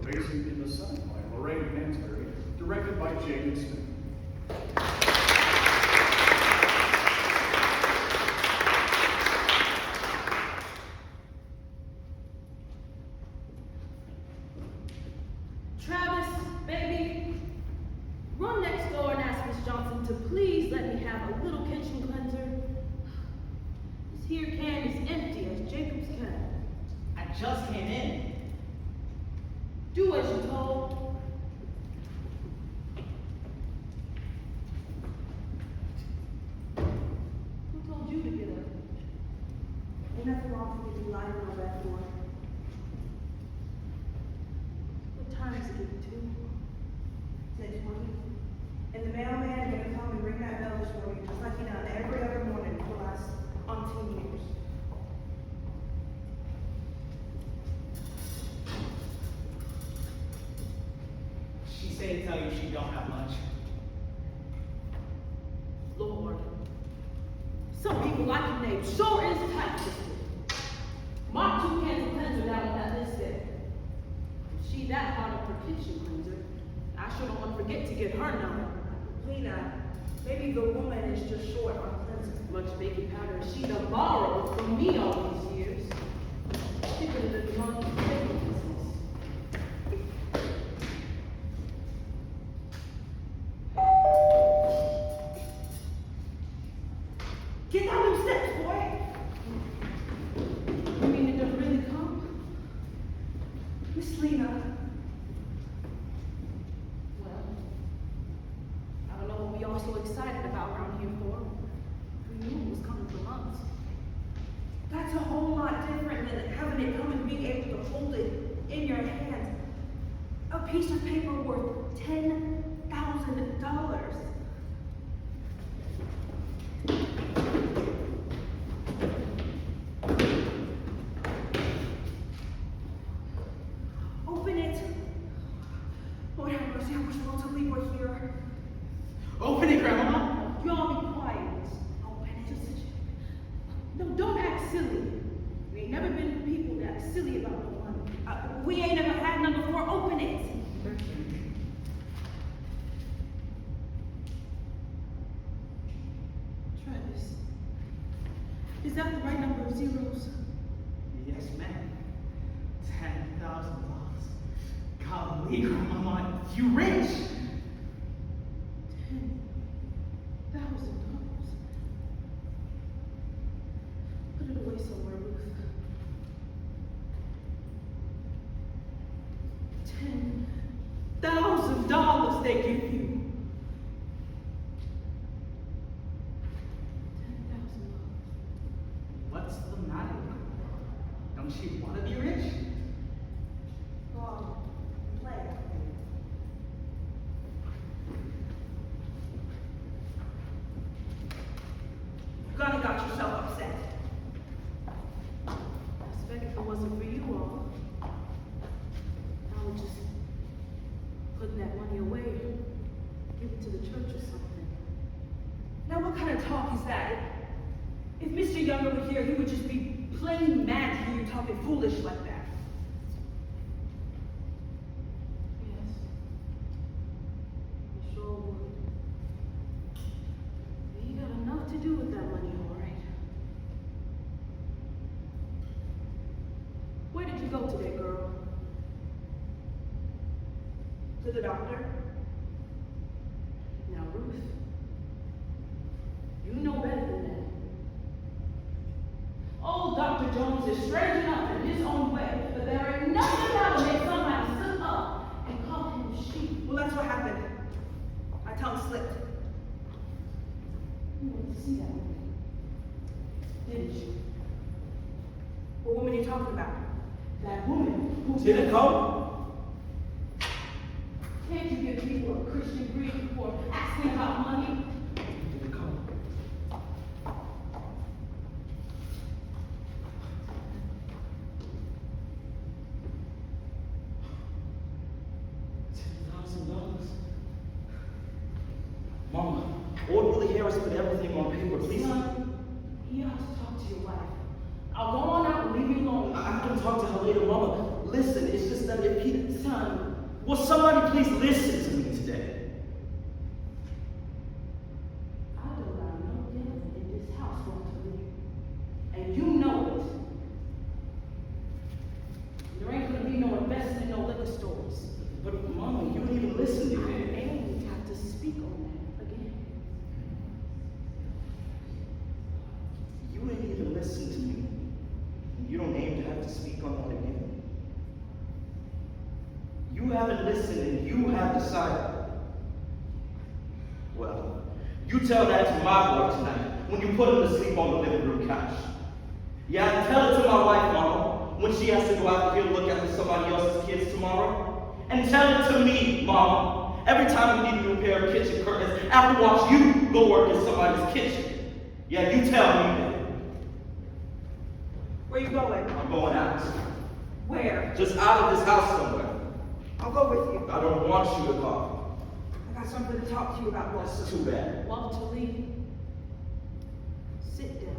Raisin in the Sun by Lorraine and Hansberry, directed by Jayden. Travis, baby, run next door and ask Miss Johnson to please let me have a little kitchen cleanser. This here can is empty as Jacob's can. I just came in. Do as you're told. Who told you to get up? Ain't nothing wrong with you lying on the bed floor. What time is it getting to? 10:20. And the mailman gonna come and ring that bell this morning, just like he done every other morning for the last umpteen years. She said to tell you she don't have much. Lord. Some people I can name sure is tight fisted. Mark 2 cans of cleanser down on that list there. If she that hard up her kitchen cleanser, I sure don't want to forget to get her number. Lena, maybe the woman is just short on cleanser. Much baking powder as she done borrowed from me all these years. She could have been the money for baking business. Get down them steps, boy! You mean it doesn't really come? Miss Lena. Well, I don't know what we all so excited about around here for. We knew it was coming for months. That's a whole lot different than having it come and being able to hold it in your hands. A piece of paper worth $10,000. Open it. Lord have mercy, I wish Rosalie were here. Open it, Grandma. Y'all be quiet. Open it. No, don't act silly. We ain't never been people that act silly about no money. We ain't never had none before. Open it. Travis, is that the right number of zeros? Yes, ma'am. $10,000. Golly, Grandma, you rich. $10,000. Put it away somewhere, Ruth. $10,000 they give you. $10,000. What's the matter? Don't you want to be rich? God, play. You kinda got yourself upset. I expect if it wasn't for you all, I would just put that money away, give it to the church or something. Now what kind of talk is that? If Mr. Younger were here, he would just be plain mad to hear you talking foolish like that. Yes, I sure would. You got enough to do with that money, all right. Where did you go today, girl? To the doctor? Now, Ruth, you know better than that. Old Dr. Jones is strange enough in his own way, but there ain't nothing about to make somebody sit up and call him sheep. Well, that's what happened. My tongue slipped. You went to see that woman, didn't you? What woman are you talking about? That woman who Did it come? Can't you give people a Christian greeting for asking about money? Did it come? $10,000. Mama, Lord really hear us put everything on paper, please. Son, you have to talk to your wife. I'll go on out and leave you alone. I can talk to her later, Mama. Listen, it's just that if he son. Will somebody please listen to me today? I don't allow no gambling in this house, Walter. And you know it. There ain't gonna be no investing in no liquor stores. But Mama, you don't even listen to I me. ain't have to speak on that again. You ain't even listen to me. You don't aim to have to speak on that again. You haven't listened and you have decided. Well, you tell that to my boy tonight when you put him to sleep on the living room couch. Yeah, tell it to my wife, Mama, when she has to go out here and look after somebody else's kids tomorrow. And tell it to me, Mama, every time we need to repair kitchen curtains, after watch you go work in somebody's kitchen. Yeah, you tell me that. Where you going? I'm going out. Where? Just out of this house somewhere. I'll go with you. I don't want you to come. I got something to talk to you about, That's Walter. too bad. Walter Lee, sit down.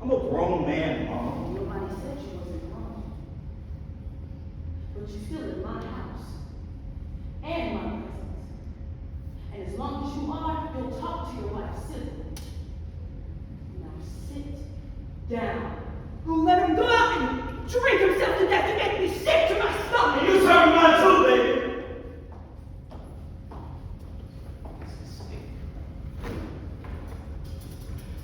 I'm a grown man, Mama. Nobody said you wasn't wrong. But you're still in my house. And my presence. And as long as you are, you'll talk to your wife civilly. Now sit down. Who let him go out and drink himself to death and make me sick to my stomach? And you turn mine too, baby.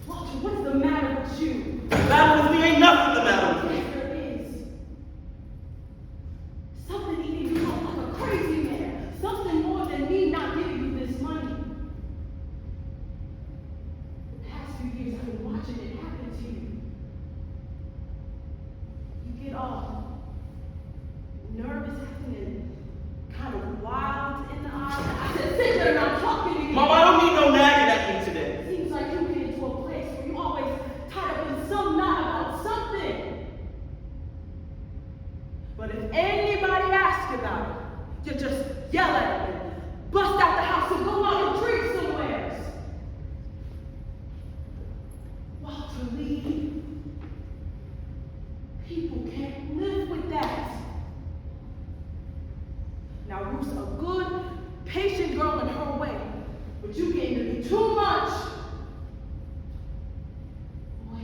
Walter, what's the matter with you? The matter with me ain't nothing the matter with me. Yes, there is. Something eating you up like a crazy man. Something more than me not giving you this money. The past few years I've been watching it happen to you. You get all nervous acting and kind of wild in the eyes. I said, sit there and I'm talking to you. Mama, I don't need no nagging at me today. Seems like you get into a place where you always tied up in some knot about something. But if anybody asks about it, you just yell at them, bust out the house and go out and drink somewhere. Walter Lee, people can't live with that. Now Ruth's a good, patient girl in her way, but you getting to be too much. Boy,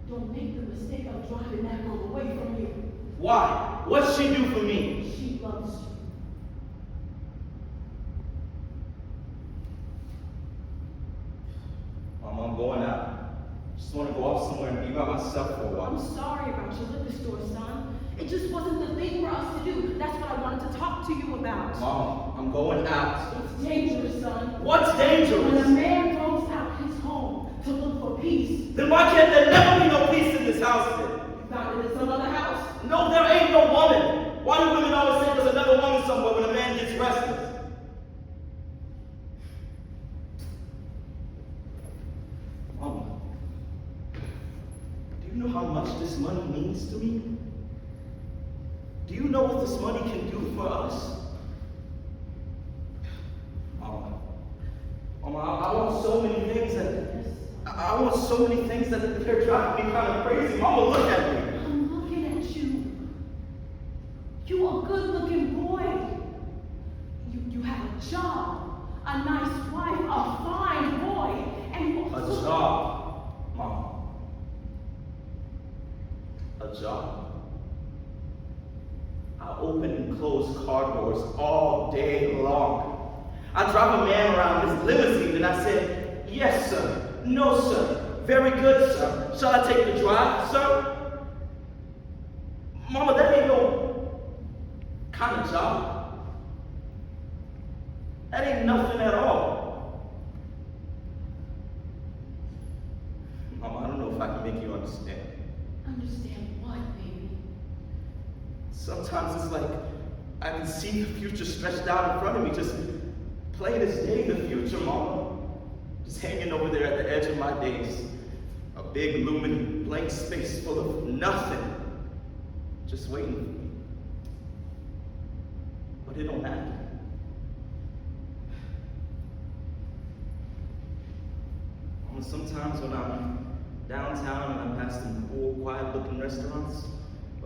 don't make the mistake of driving that girl away from you. Why? What'd she do for me? She loves you. Mama, I'm going out. Just want to go off somewhere and be by myself for a I'm while. sorry about your liquor store, son. It just wasn't the thing for us to do. That's what I wanted to talk to you about. Mama, I'm going out. It's dangerous, son. What's When a dangerous? man goes out his home to look for peace, Then why can't there never be no peace in this house then? you found it in some other house. No, there ain't no woman. Why do women always say there's another woman somewhere when a man gets restless? Mama, do you know how much this money means to me? Do you know what this money can do for us? Mama, I want so many things I want so many things that they're driving me kind of crazy. Mama, look at me. I'm looking at you. You a good-looking boy. You have a job, a nice wife, a fine boy, and you A also... job, Mama. A job. I open and close car doors all day long. I drive a man around his limousine and I say, yes, sir. No, sir. Very good, sir. Shall I take the drive, sir? Mama, that ain't no kind of job. That ain't nothing at all. Mama, I don't know if I can make you understand. Understand what, baby? Sometimes it's like I can see the future stretched out in front of me, just plain as day in the future, Mama. Just hanging over there at the edge of my days. A big looming blank space full of nothing. Just waiting for me. But it don't happen. Mama, sometimes when I'm downtown and I pass some cool, quiet looking restaurants,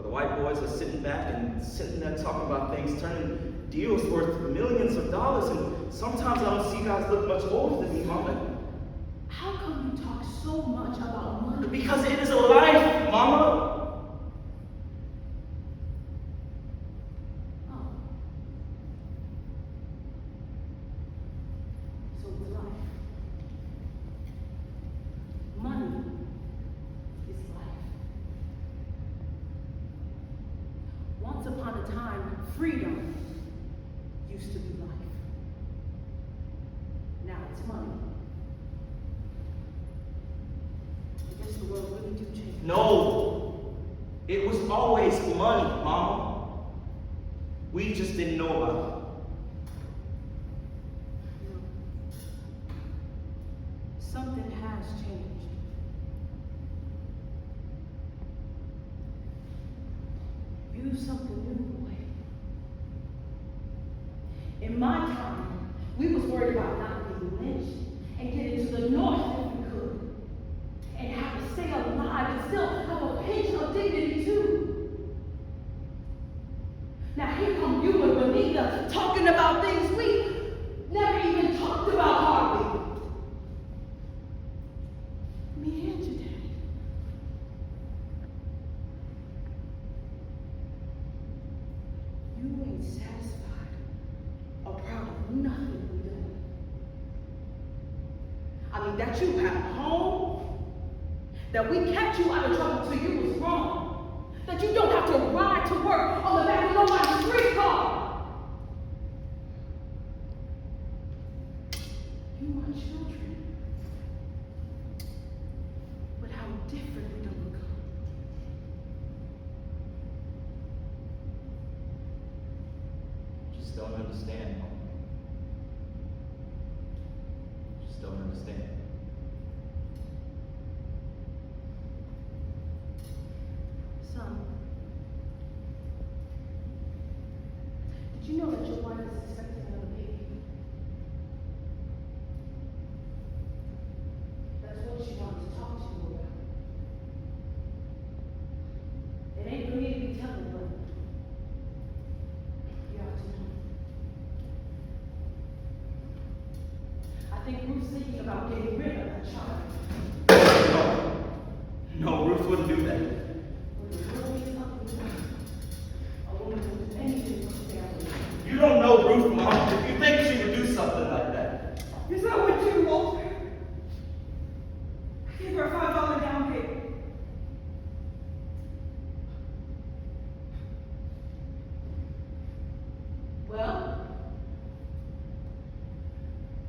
While the white boys are sitting back and sitting there talking about things, turning deals worth millions of dollars, and sometimes I don't see you guys look much older than me, Mama. How come you talk so much about money? Because it is a life, Mama. Oh. So it's life. Money is life. Once upon a time, freedom used to be life. Now it's money. I guess the world really do change. No, it was always money, Mama. We just didn't know about it. Something has changed. Use something new, boy. In my time, we was worried about not being lynched and getting to the north if we could. And have to stay alive and still have a pinch of dignity too. Now here come you and Benita talking about things we never even talked about hardly. Me and your daddy. You ain't satisfied or proud of nothing we done. I mean, that you have a home, that we kept you out of trouble till you was wrong, that you don't have to ride to work on the back of nobody's streetcar. You my children. But how different we don't become. Just don't understand, Mama. Just don't understand. Son, did you know that your wife is expecting another baby? That's what she wanted to talk to you about. It ain't for me to be telling, but you ought to know. I think Ruth's thinking about getting rid of that child. No, Ruth wouldn't do that. When the world is up and down, a woman will do anything for the family. You don't know Ruth, Mom. If you think she would do something like that. Is that what you want? I gave her a $5 down payment.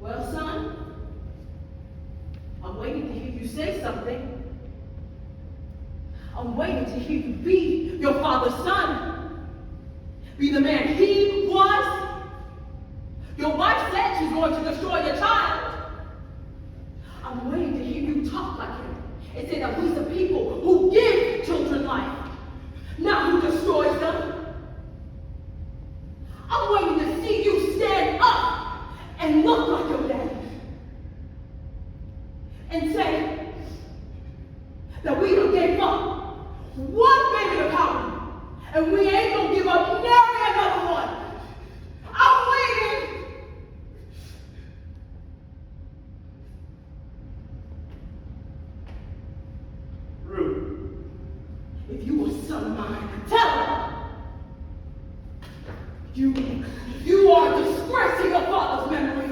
Well, son, I'm waiting to hear you say something. I'm waiting to hear you be your father's son. Be the man he was. Your wife said she's going to destroy your child. I'm waiting to hear you talk like him and say that we're the people who give children life, not who destroys them. I'm waiting to see you stand up and look like your daddy and say that we done gave up one baby to poverty and we ain't gonna give up nary another one. I'm waiting. Ruth. If you were son of mine, tell her. You are disgracing your father's memory.